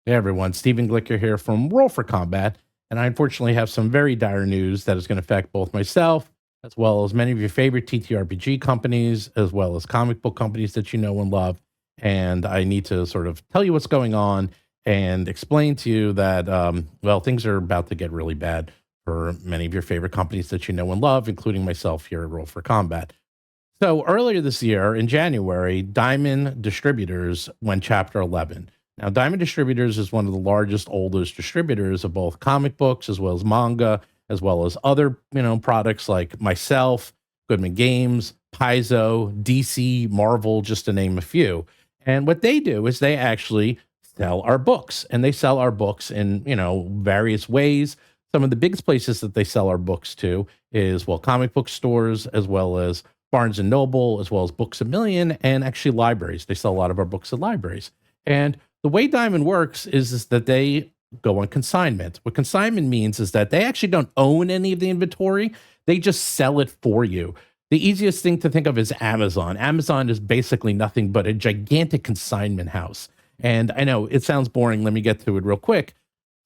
Hey everyone, Stephen Glicker here from Roll for Combat, and I unfortunately have some very dire news that is going to affect both myself as well as many of your favorite TTRPG companies, as well as comic book companies that you know and love. And I need to sort of tell you what's going on and explain to you that, well, things are about to get really bad for many of your favorite companies that you know and love, including myself here at Roll for Combat. So earlier this year in January, Diamond Distributors went Chapter 11. Now, Diamond Distributors is one of the largest, oldest distributors of both comic books as well as manga, as well as other, products like myself, Goodman Games, Paizo, DC, Marvel, just to name a few. And what they do is they actually sell our books, and they sell our books in, various ways. Some of the biggest places that they sell our books to is, well, comic book stores, as well as Barnes and Noble, as well as Books A Million, and actually libraries. They sell a lot of our books at libraries. And the way Diamond works is that they go on consignment. What consignment means is that they actually don't own any of the inventory. They just sell it for you. The easiest thing to think of is Amazon. Amazon is basically nothing but a gigantic consignment house. And I know it sounds boring. Let me get to it real quick.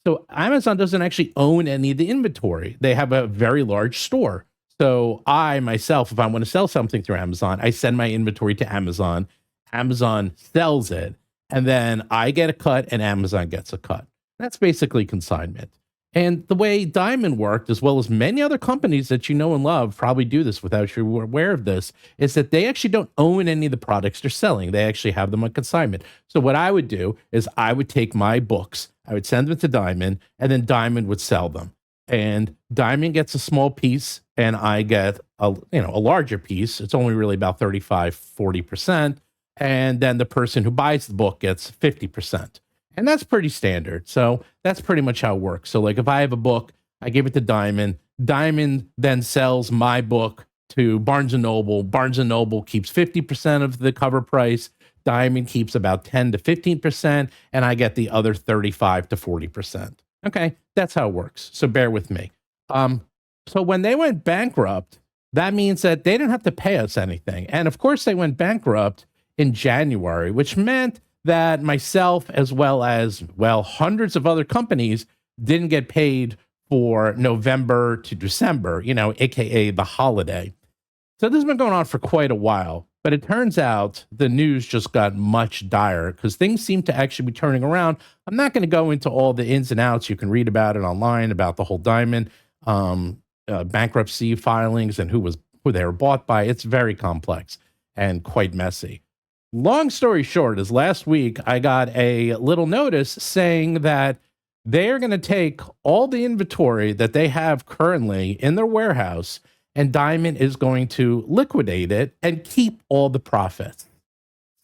So Amazon doesn't actually own any of the inventory. They have a very large store. So I myself, if I want to sell something through Amazon, I send my inventory to Amazon. Amazon sells it, and then I get a cut and Amazon gets a cut. That's basically consignment. And the way Diamond worked, as well as many other companies that you know and love probably do this without you were aware of this, is that they actually don't own any of the products they're selling. They actually have them on consignment. So what I would do is I would take my books, I would send them to Diamond, and then Diamond would sell them. And Diamond gets a small piece and I get a larger piece. It's only really about 35-40%. And then the person who buys the book gets 50%. And that's pretty standard. So that's pretty much how it works. So like if I have a book, I give it to Diamond. Diamond then sells my book to Barnes and Noble. Barnes and Noble keeps 50% of the cover price. Diamond keeps about 10 to 15%, and I get the other 35 to 40%. Okay, that's how it works. So bear with me. So when they went bankrupt, that means that they didn't have to pay us anything. And of course, they went bankrupt in January, which meant that myself, as well as, well, hundreds of other companies didn't get paid for November to December, AKA the holiday. So this has been going on for quite a while. But it turns out the news just got much dire because things seem to actually be turning around. I'm not going to go into all the ins and outs. You can read about it online about the whole Diamond bankruptcy filings and who they were bought by. It's very complex and quite messy. Long story short is last week I got a little notice saying that they're going to take all the inventory that they have currently in their warehouse, and Diamond is going to liquidate it and keep all the profits.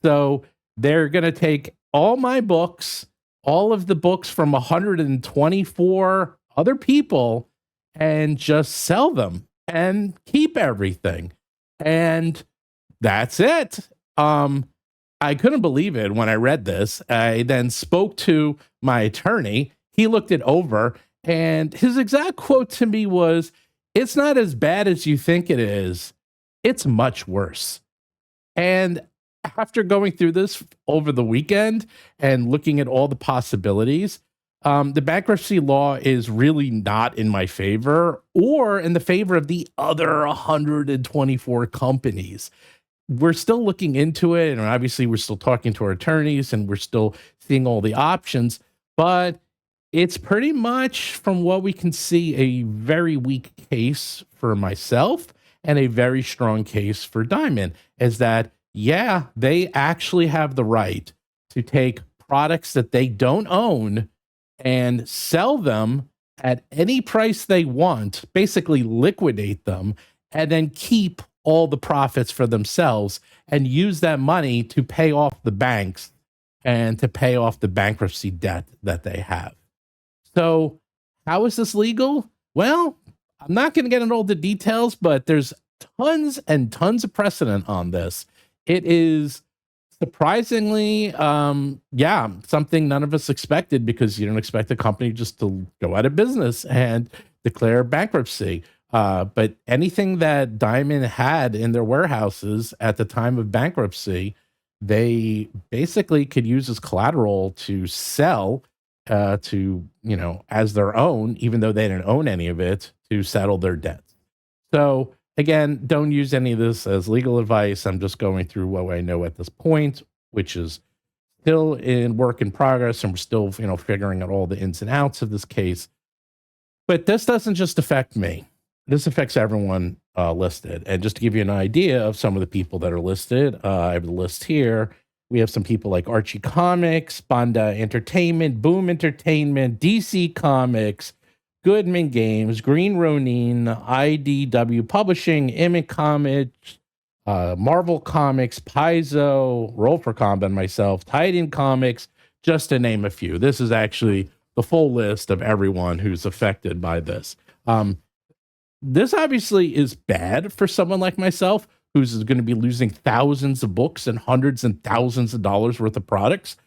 So they're going to take all my books, all of the books from 124 other people, and just sell them and keep everything. And that's it. I couldn't believe it when I read this. I then spoke to my attorney. He looked it over, and his exact quote to me was, "It's not as bad as you think it is. It's much worse." And after going through this over the weekend and looking at all the possibilities, the bankruptcy law is really not in my favor or in the favor of the other 124 companies. We're still looking into it, and obviously we're still talking to our attorneys and we're still seeing all the options, but it's pretty much, from what we can see, a very weak case for myself and a very strong case for Diamond, is that, yeah, they actually have the right to take products that they don't own and sell them at any price they want, basically liquidate them, and then keep all the profits for themselves and use that money to pay off the banks and to pay off the bankruptcy debt that they have. So how is this legal? Well, I'm not going to get into all the details, but there's tons and tons of precedent on this. It is surprisingly, something none of us expected, because you don't expect a company just to go out of business and declare bankruptcy. But anything that Diamond had in their warehouses at the time of bankruptcy, they basically could use as collateral to sell to, as their own, even though they didn't own any of it, to settle their debts. So again, don't use any of this as legal advice. I'm just going through what I know at this point, which is still in work in progress, and we're still, figuring out all the ins and outs of this case. But this doesn't just affect me. This affects everyone listed. And just to give you an idea of some of the people that are listed, I have the list here. We have some people like Archie Comics, Banda Entertainment, Boom Entertainment, DC Comics, Goodman Games, Green Ronin, IDW Publishing, Image Comics, Marvel Comics, Paizo, Roll for Combat, myself, Titan Comics, just to name a few. This is actually the full list of everyone who's affected by this. This obviously is bad for someone like myself, who's going to be losing thousands of books and hundreds and thousands of dollars worth of products.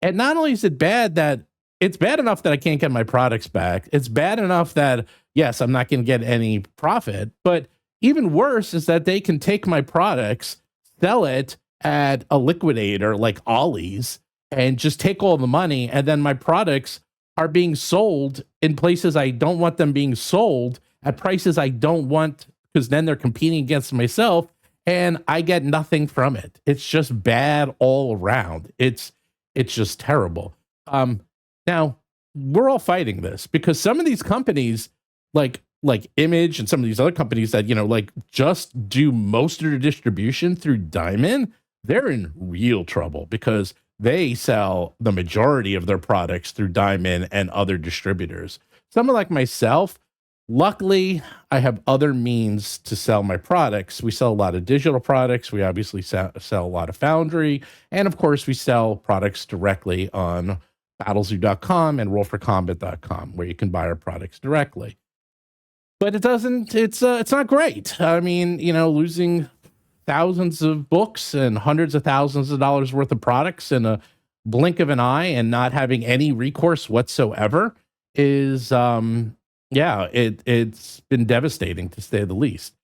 And not only is it bad that it's bad enough that I can't get my products back, it's bad enough that, yes, I'm not going to get any profit, but even worse is that they can take my products, sell it at a liquidator like Ollie's, and just take all the money, and then my products are being sold in places I don't want them being sold at prices I don't want, because then they're competing against myself, and I get nothing from it. It's just bad all around. It's just terrible. Now we're all fighting this because some of these companies, like Image and some of these other companies that just do most of their distribution through Diamond, they're in real trouble because they sell the majority of their products through Diamond and other distributors. Someone like myself, luckily, I have other means to sell my products. We sell a lot of digital products. We obviously sell a lot of Foundry. And of course, we sell products directly on battlezoo.com and rollforcombat.com, where you can buy our products directly. But it's not great. I mean, losing thousands of books and hundreds of thousands of dollars worth of products in a blink of an eye and not having any recourse whatsoever is, it's been devastating, to say the least.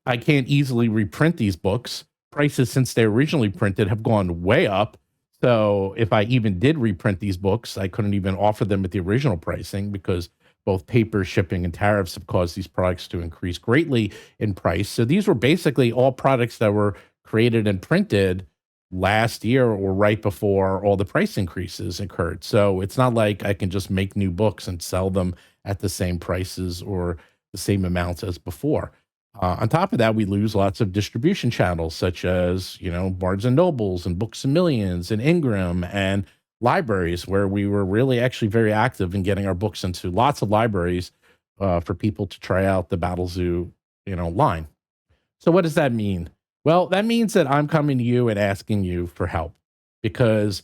I can't easily reprint these books. Prices since they originally printed have gone way up. So if I even did reprint these books, I couldn't even offer them at the original pricing because both paper, shipping, and tariffs have caused these products to increase greatly in price. So these were basically all products that were created and printed last year or right before all the price increases occurred. So it's not like I can just make new books and sell them at the same prices or the same amounts as before. On top of that, we lose lots of distribution channels such as, Barnes and Nobles and Books a Millions and Ingram and libraries, where we were really actually very active in getting our books into lots of libraries for people to try out the Battlezoo, line. So what does that mean? Well, that means that I'm coming to you and asking you for help, because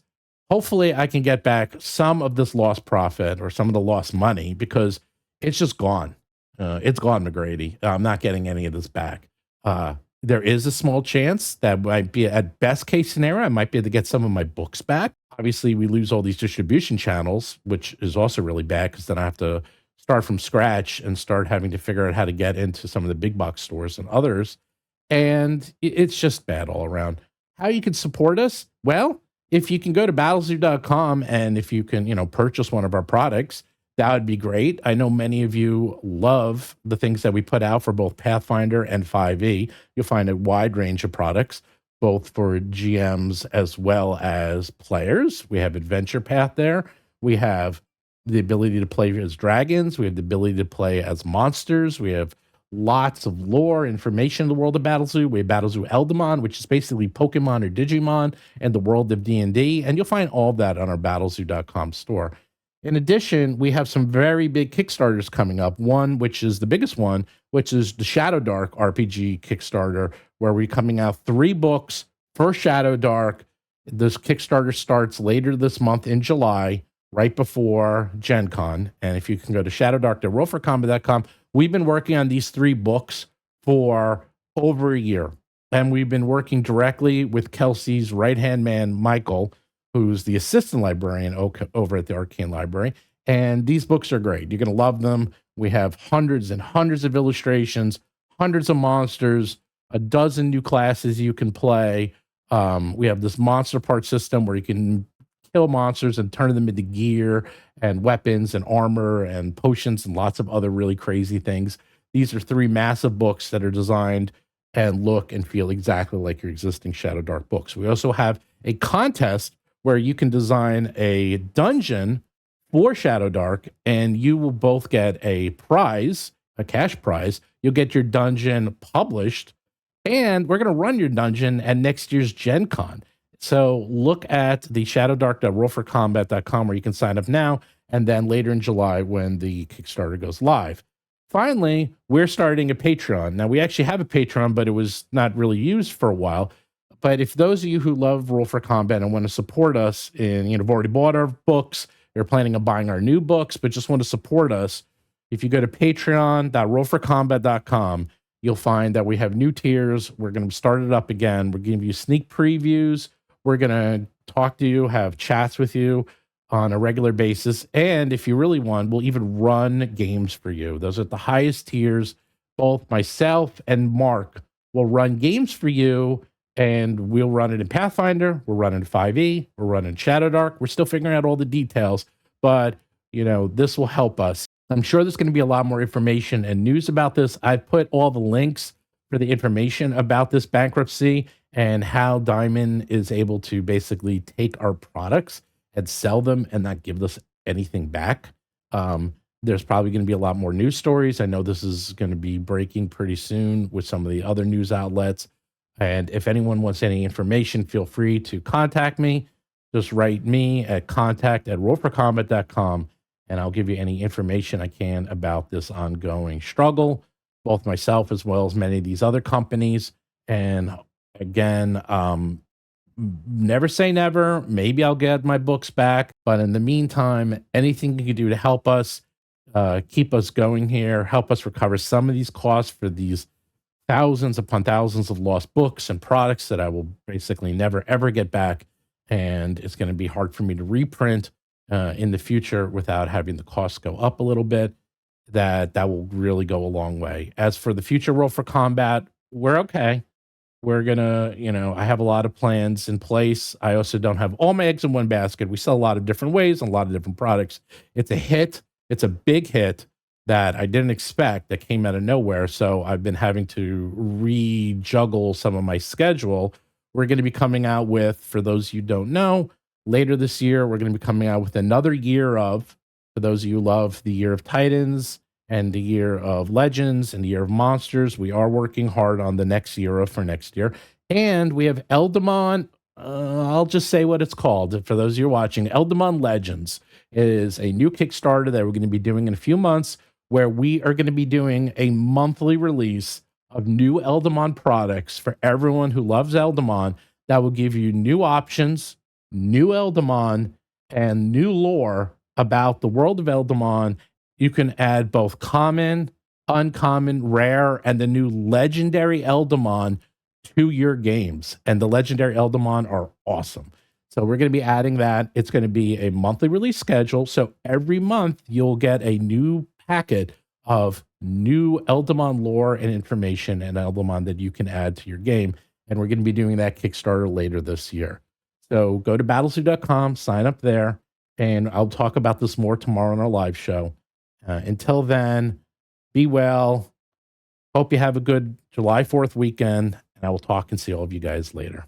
hopefully I can get back some of this lost profit or some of the lost money, because it's just gone. It's gone, McGrady. I'm not getting any of this back. There is a small chance that might be, at best case scenario, I might be able to get some of my books back. Obviously, we lose all these distribution channels, which is also really bad because then I have to start from scratch and start having to figure out how to get into some of the big box stores and others. And it's just bad all around. How you can support us? Well, if you can go to battlezoo.com and if you can, purchase one of our products, that would be great. I know many of you love the things that we put out for both Pathfinder and 5e. You'll find a wide range of products, both for GMs as well as players. We have Adventure Path there. We have the ability to play as dragons. We have the ability to play as monsters. We have lots of lore, information in the world of Battlezoo. We have Battlezoo Eldamon, which is basically Pokemon or Digimon, and the world of D&D. And you'll find all of that on our battlezoo.com store. In addition, we have some very big Kickstarters coming up. One, which is the biggest one, which is the Shadowdark RPG Kickstarter, where we're coming out 3 books for Shadowdark. This Kickstarter starts later this month in July, right before Gen Con. And if you can go to shadowdark.rollforcombat.com, we've been working on these 3 books for over a year. And we've been working directly with Kelsey's right-hand man, Michael, who's the assistant librarian over at the Arcane Library. And these books are great. You're going to love them. We have hundreds and hundreds of illustrations, hundreds of monsters, a dozen new classes you can play. We have this monster part system where you can kill monsters and turn them into gear and weapons and armor and potions and lots of other really crazy things. These are 3 massive books that are designed and look and feel exactly like your existing Shadowdark books. We also have a contest where you can design a dungeon for Shadowdark, and you will both get a prize, a cash prize. You'll get your dungeon published, and we're going to run your dungeon at next year's Gen Con. So look at the shadowdark.rollforcombat.com where you can sign up now, and then later in July when the Kickstarter goes live. Finally, we're starting a Patreon. Now, we actually have a Patreon, but it was not really used for a while. But if those of you who love Roll for Combat and want to support us in, have already bought our books, you're planning on buying our new books, but just want to support us, if you go to patreon.rollforcombat.com, you'll find that we have new tiers. We're going to start it up again. We're giving you sneak previews. We're going to talk to you, have chats with you on a regular basis. And if you really want, we'll even run games for you. Those are the highest tiers. Both myself and Mark will run games for you, and we'll run it in Pathfinder. We'll run it in 5e. We'll run it in Shadowdark. We're still figuring out all the details, but this will help us. I'm sure there's going to be a lot more information and news about this. I've put all the links for the information about this bankruptcy and how Diamond is able to basically take our products and sell them and not give us anything back. There's probably going to be a lot more news stories. I know this is going to be breaking pretty soon with some of the other news outlets. And if anyone wants any information, feel free to contact me. Just write me at contact@rollforcombat.com, and I'll give you any information I can about this ongoing struggle, both myself as well as many of these other companies. And again, never say never. Maybe I'll get my books back. But in the meantime, anything you can do to help us keep us going here, help us recover some of these costs for these thousands upon thousands of lost books and products that I will basically never, ever get back. And it's going to be hard for me to reprint in the future without having the costs go up a little bit. That will really go a long way. As for the future Roll for Combat, we're okay. We're going to, I have a lot of plans in place. I also don't have all my eggs in one basket. We sell a lot of different ways and a lot of different products. It's a hit. It's a big hit that I didn't expect, that came out of nowhere. So I've been having to rejuggle some of my schedule. We're going to be coming out with, for those of you who don't know, later this year, we're going to be coming out with another year of, for those of you who love the Year of Titans and the Year of Legends and the Year of Monsters. We are working hard on the next era for next year. And we have Eldamon. I'll just say what it's called. For those of you watching, Eldamon Legends is a new Kickstarter that we're going to be doing in a few months, where we are going to be doing a monthly release of new Eldamon products for everyone who loves Eldamon, that will give you new options, new Eldamon, and new lore about the world of Eldamon. You can add both common, uncommon, rare, and the new legendary Eldamon to your games. And the legendary Eldamon are awesome. So we're going to be adding that. It's going to be a monthly release schedule. So every month you'll get a new packet of new Eldamon lore and information and Eldamon that you can add to your game. And we're going to be doing that Kickstarter later this year. So go to battlezoo.com, sign up there, and I'll talk about this more tomorrow on our live show. Until then, be well. Hope you have a good July 4th weekend, and I will talk and see all of you guys later.